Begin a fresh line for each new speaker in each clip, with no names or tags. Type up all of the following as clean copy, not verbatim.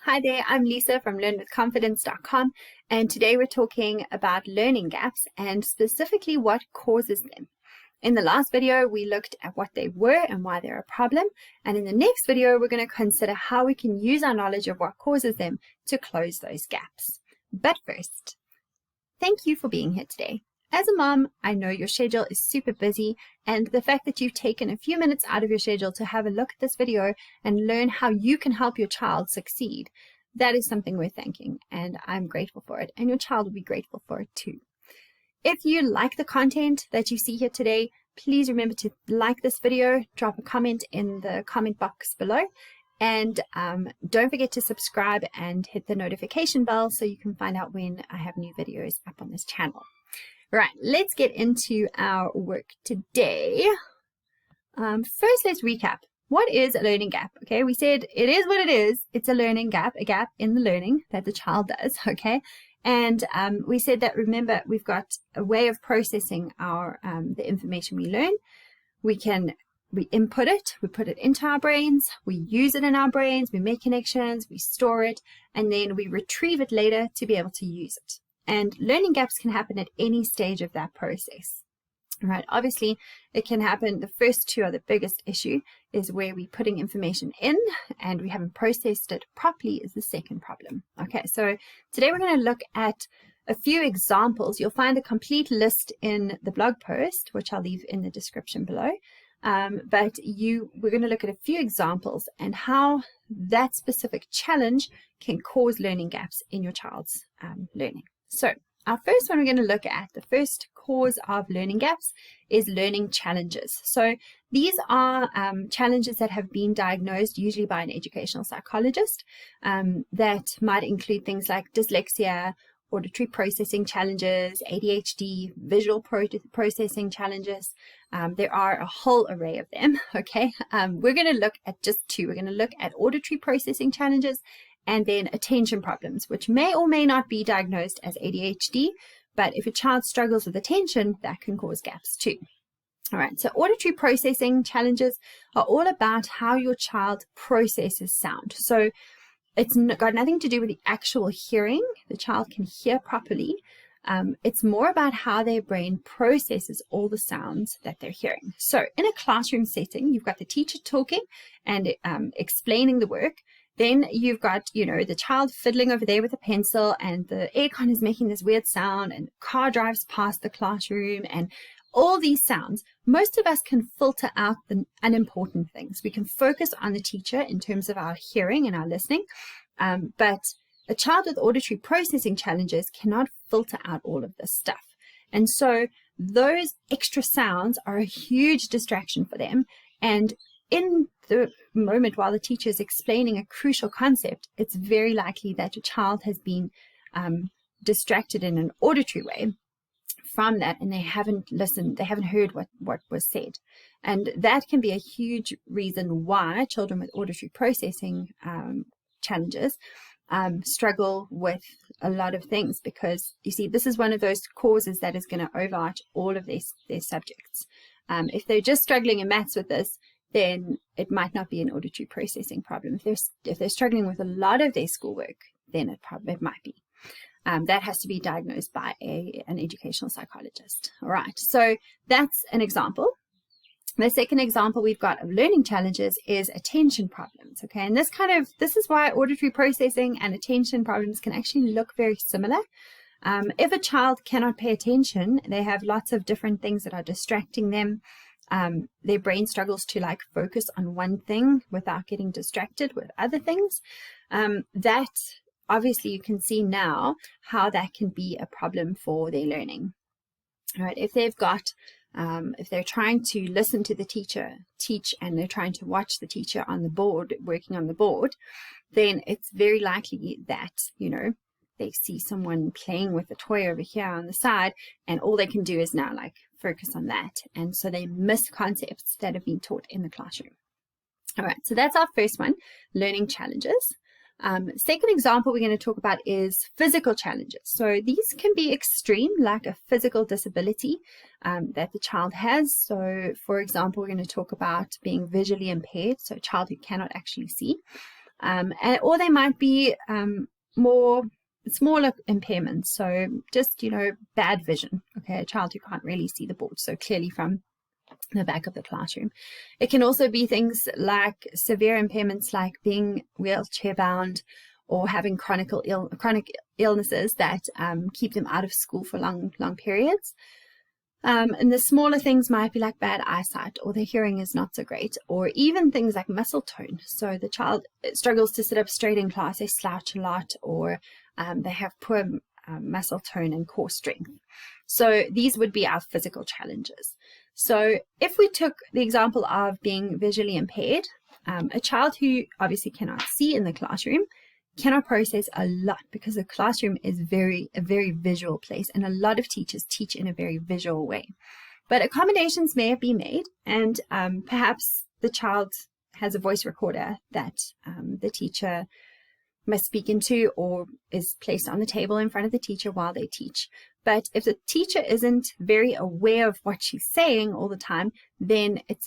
Hi there, I'm Lisa from learnwithconfidence.com, and today we're talking about learning gaps and specifically what causes them. In the last video, we looked at what they were and why they're a problem, and in the next video, we're going to consider how we can use our knowledge of what causes them to close those gaps. But first, thank you for being here today. As a mom, I know your schedule is super busy, and the fact that you've taken a few minutes out of your schedule to have a look at this video and learn how you can help your child succeed, that is something we're thanking, and I'm grateful for it, and your child will be grateful for it too. If you like the content that you see here today, please remember to like this video, drop a comment in the comment box below, and don't forget to subscribe and hit the notification bell so you can find out when I have new videos up on this channel. Right, let's get into our work today. First, let's recap. What is a learning gap? Okay, we said it is what it is. It's a learning gap, a gap in the learning that the child does, okay? And we said that, remember, we've got a way of processing our the information we learn. We input it, we put it into our brains, we use it in our brains, we make connections, we store it, and then we retrieve it later to be able to use it. And learning gaps can happen at any stage of that process. Right, obviously it can happen, the first two are the biggest issue, is where we're putting information in and we haven't processed it properly is the second problem. Okay, so today we're going to look at a few examples. You'll find a complete list in the blog post, which I'll leave in the description below. But we're going to look at a few examples and how that specific challenge can cause learning gaps in your child's learning. So our first one we're going to look at, the first cause of learning gaps, is learning challenges. So these are challenges that have been diagnosed usually by an educational psychologist that might include things like dyslexia, auditory processing challenges, ADHD, visual processing challenges. There are a whole array of them, okay? We're going to look at just two. We're going to look at auditory processing challenges and then attention problems, which may or may not be diagnosed as ADHD, but if a child struggles with attention, that can cause gaps too. All right, so auditory processing challenges are all about how your child processes sound. So it's got nothing to do with the actual hearing. The child can hear properly. It's more about how their brain processes all the sounds that they're hearing. So in a classroom setting, you've got the teacher talking and explaining the work. Then you've got, the child fiddling over there with a pencil and the aircon is making this weird sound and the car drives past the classroom and all these sounds. Most of us can filter out the unimportant things. We can focus on the teacher in terms of our hearing and our listening, but a child with auditory processing challenges cannot filter out all of this stuff. And so those extra sounds are a huge distraction for them. And in the moment while the teacher is explaining a crucial concept, it's very likely that your child has been distracted in an auditory way from that, and they haven't listened, they haven't heard what was said. And that can be a huge reason why children with auditory processing challenges struggle with a lot of things, because you see, this is one of those causes that is going to overarch all of their subjects. If they're just struggling in maths with this, then it might not be an auditory processing problem. If they're struggling with a lot of their schoolwork, then it might be. That has to be diagnosed by an educational psychologist. All right, so that's an example. The second example we've got of learning challenges is attention problems. Okay, and this is why auditory processing and attention problems can actually look very similar. If a child cannot pay attention, they have lots of different things that are distracting them. Their brain struggles to focus on one thing without getting distracted with other things. That obviously you can see now how that can be a problem for their learning. All right, if they've got if they're trying to listen to the teacher teach and they're trying to watch the teacher on the board, working on the board, then it's very likely that, they see someone playing with a toy over here on the side and all they can do is now focus on that. And so they miss concepts that have been taught in the classroom. All right, so that's our first one, learning challenges. Second example we're going to talk about is physical challenges. So these can be extreme, like a physical disability that the child has. So for example, we're going to talk about being visually impaired, so a child who cannot actually see. or they might be more smaller impairments, so just, bad vision, okay, a child who can't really see the board so clearly from the back of the classroom. It can also be things like severe impairments like being wheelchair bound or having chronic illnesses that keep them out of school for long periods. And the smaller things might be like bad eyesight, or their hearing is not so great, or even things like muscle tone. So the child struggles to sit up straight in class, they slouch a lot, or they have poor muscle tone and core strength. So these would be our physical challenges. So if we took the example of being visually impaired, a child who obviously cannot see in the classroom cannot process a lot, because the classroom is a very visual place, and a lot of teachers teach in a very visual way. But accommodations may be made, and perhaps the child has a voice recorder that the teacher must speak into, or is placed on the table in front of the teacher while they teach. But if the teacher isn't very aware of what she's saying all the time, then it's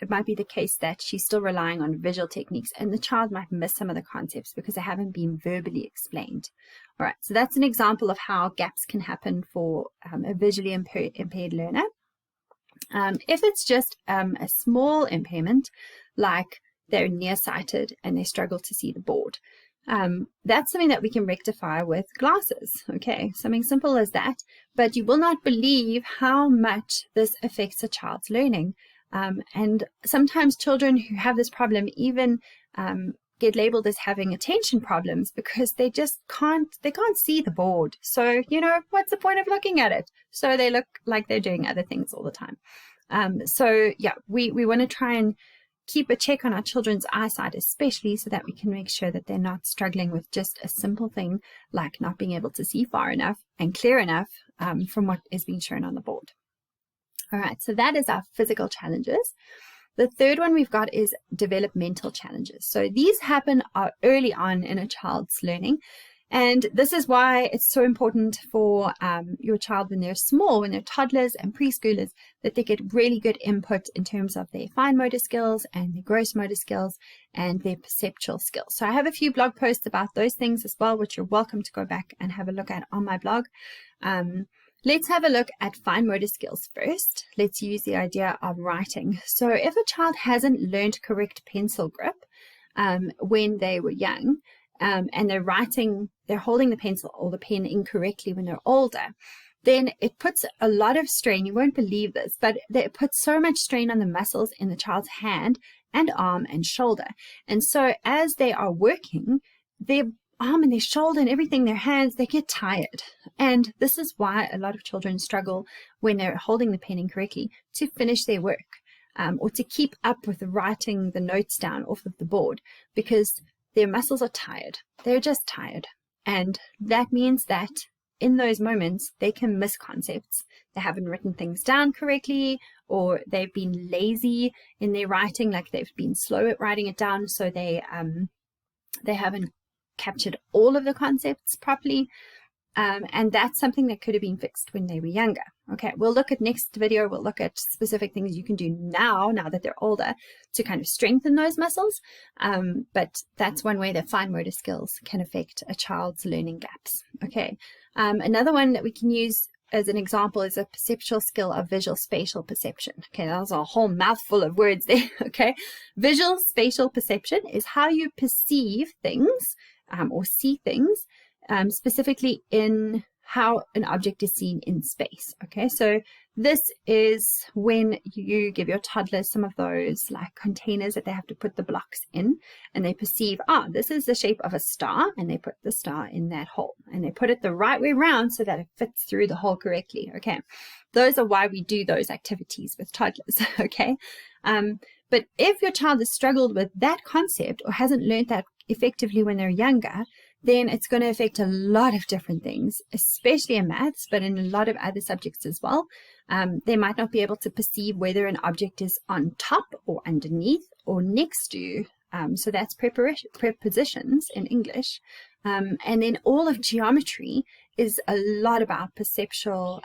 it might be the case that she's still relying on visual techniques, and the child might miss some of the concepts because they haven't been verbally explained. All right, so that's an example of how gaps can happen for a visually impaired learner. If it's just a small impairment, like they're nearsighted and they struggle to see the board, that's something that we can rectify with glasses. Okay, something simple as that, but you will not believe how much this affects a child's learning. And sometimes children who have this problem even get labeled as having attention problems because they just can't see the board. So, what's the point of looking at it? So they look like they're doing other things all the time. So yeah, we want to try and keep a check on our children's eyesight, especially so that we can make sure that they're not struggling with just a simple thing like not being able to see far enough and clear enough from what is being shown on the board. All right, so that is our physical challenges. The third one we've got is developmental challenges. So these happen early on in a child's learning. And this is why it's so important for your child when they're small, when they're toddlers and preschoolers, that they get really good input in terms of their fine motor skills and their gross motor skills and their perceptual skills. So I have a few blog posts about those things as well, which you're welcome to go back and have a look at on my blog. Let's have a look at fine motor skills first. Let's use the idea of writing. So if a child hasn't learned correct pencil grip when they were young, and they're holding the pencil or the pen incorrectly when they're older, then it puts a lot of strain. You won't believe this, but it puts so much strain on the muscles in the child's hand and arm and shoulder. And so as they are working, their arm and their shoulder and everything, their hands, they get tired. And this is why a lot of children struggle when they're holding the pen incorrectly to finish their work, or to keep up with writing the notes down off of the board, because their muscles are tired. They're just tired. And that means that in those moments, they can miss concepts. They haven't written things down correctly, or they've been lazy in their writing, like they've been slow at writing it down, so they haven't captured all of the concepts properly. And that's something that could have been fixed when they were younger. Okay, we'll look at next video, we'll look at specific things you can do now that they're older to kind of strengthen those muscles. But that's one way that fine motor skills can affect a child's learning gaps. Okay, another one that we can use as an example is a perceptual skill of visual spatial perception. Okay, that was a whole mouthful of words there. Okay, visual spatial perception is how you perceive things or see things, specifically in how an object is seen in space. Okay, so this is when you give your toddlers some of those like containers that they have to put the blocks in, and they perceive, this is the shape of a star, and they put the star in that hole, and they put it the right way around so that it fits through the hole correctly. Okay, those are why we do those activities with toddlers. Okay, but if your child has struggled with that concept or hasn't learned that effectively when they're younger, then it's going to affect a lot of different things, especially in maths, but in a lot of other subjects as well. They might not be able to perceive whether an object is on top or underneath or next to So that's prepositions in English. And then all of geometry is a lot about perceptual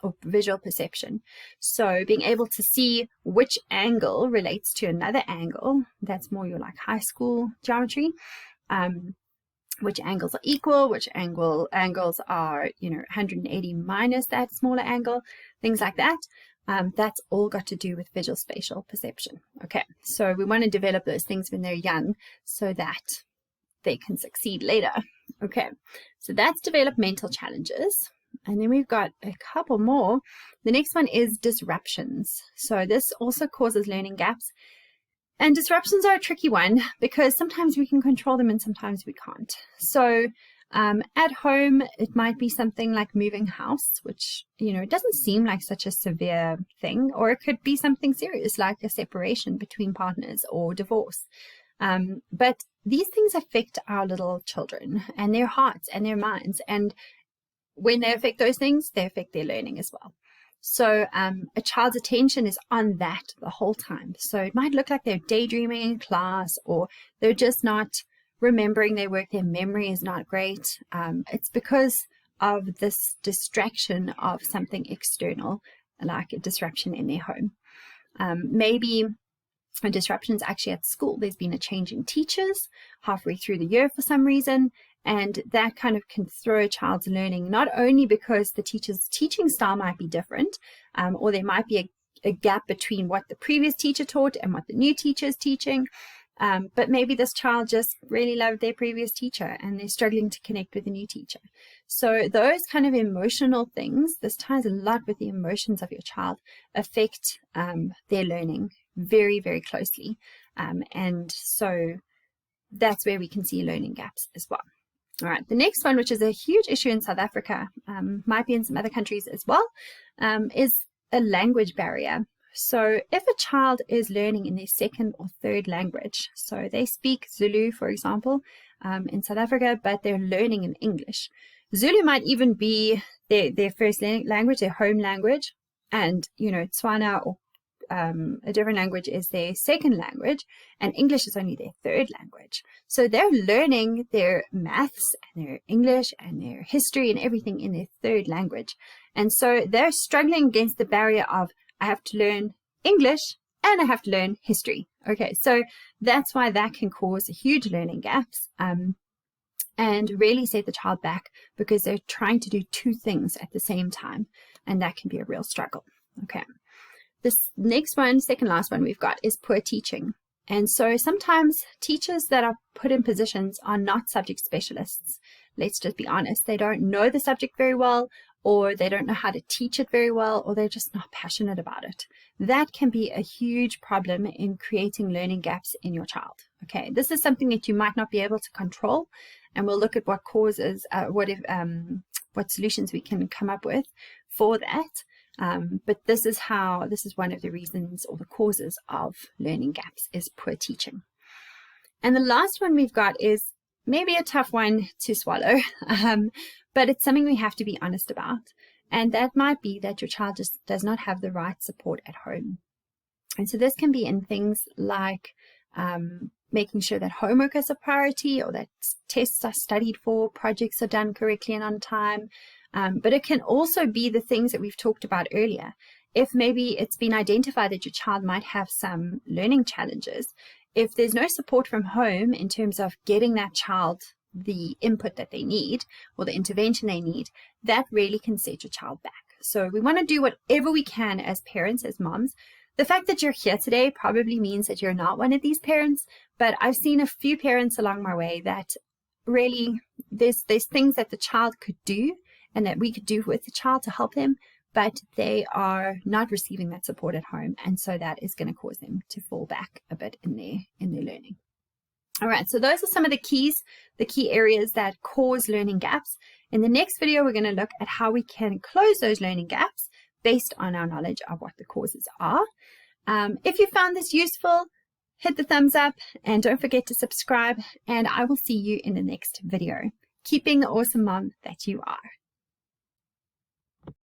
or visual perception. So being able to see which angle relates to another angle, that's more your like high school geometry. Which angles are equal, which angles are, 180 minus that smaller angle, things like that. That's all got to do with visual spatial perception. Okay, so we want to develop those things when they're young so that they can succeed later. Okay, so that's developmental challenges. And then we've got a couple more. The next one is disruptions. So this also causes learning gaps. And disruptions are a tricky one because sometimes we can control them and sometimes we can't. So at home, it might be something like moving house, which, it doesn't seem like such a severe thing, or it could be something serious like a separation between partners or divorce. But these things affect our little children and their hearts and their minds. And when they affect those things, they affect their learning as well. So a child's attention is on that the whole time. So it might look like they're daydreaming in class, or they're just not remembering their work. Their memory is not great. It's because of this distraction of something external, like a disruption in their home. Maybe a disruption is actually at school. There's been a change in teachers halfway through the year for some reason. And that kind of can throw a child's learning, not only because the teacher's teaching style might be different, or there might be a gap between what the previous teacher taught and what the new teacher is teaching, but maybe this child just really loved their previous teacher and they're struggling to connect with the new teacher. So those kind of emotional things, this ties a lot with the emotions of your child, affect their learning very, very closely. And so that's where we can see learning gaps as well. All right, the next one, which is a huge issue in South Africa, might be in some other countries as well, is a language barrier. So if a child is learning in their second or third language, so they speak Zulu, for example, in South Africa, but they're learning in English. Zulu might even be their first language, their home language, and, Tswana or a different language is their second language, and English is only their third language. So they're learning their maths and their English and their history and everything in their third language. And so they're struggling against the barrier of, I have to learn English and I have to learn history. Okay, so that's why that can cause huge learning gaps and really set the child back because they're trying to do two things at the same time, and that can be a real struggle. Okay. This next one, second last one we've got, is poor teaching. And so sometimes teachers that are put in positions are not subject specialists. Let's just be honest. They don't know the subject very well, or they don't know how to teach it very well, or they're just not passionate about it. That can be a huge problem in creating learning gaps in your child. Okay, this is something that you might not be able to control, and we'll look at what causes, what solutions we can come up with for that. But this is one of the reasons or the causes of learning gaps is poor teaching. And the last one we've got is maybe a tough one to swallow, but it's something we have to be honest about. And that might be that your child just does not have the right support at home. And so this can be in things like making sure that homework is a priority, or that tests are studied for, projects are done correctly and on time. But it can also be the things that we've talked about earlier. If maybe it's been identified that your child might have some learning challenges, if there's no support from home in terms of getting that child the input that they need or the intervention they need, that really can set your child back. So we want to do whatever we can as parents, as moms. The fact that you're here today probably means that you're not one of these parents, but I've seen a few parents along my way that really there's things that the child could do and that we could do with the child to help them, but they are not receiving that support at home. And so that is going to cause them to fall back a bit in their learning. All right, so those are some of the key areas that cause learning gaps. In the next video, we're going to look at how we can close those learning gaps based on our knowledge of what the causes are. If you found this useful, hit the thumbs up and don't forget to subscribe, and I will see you in the next video. Keep being the awesome mom that you are.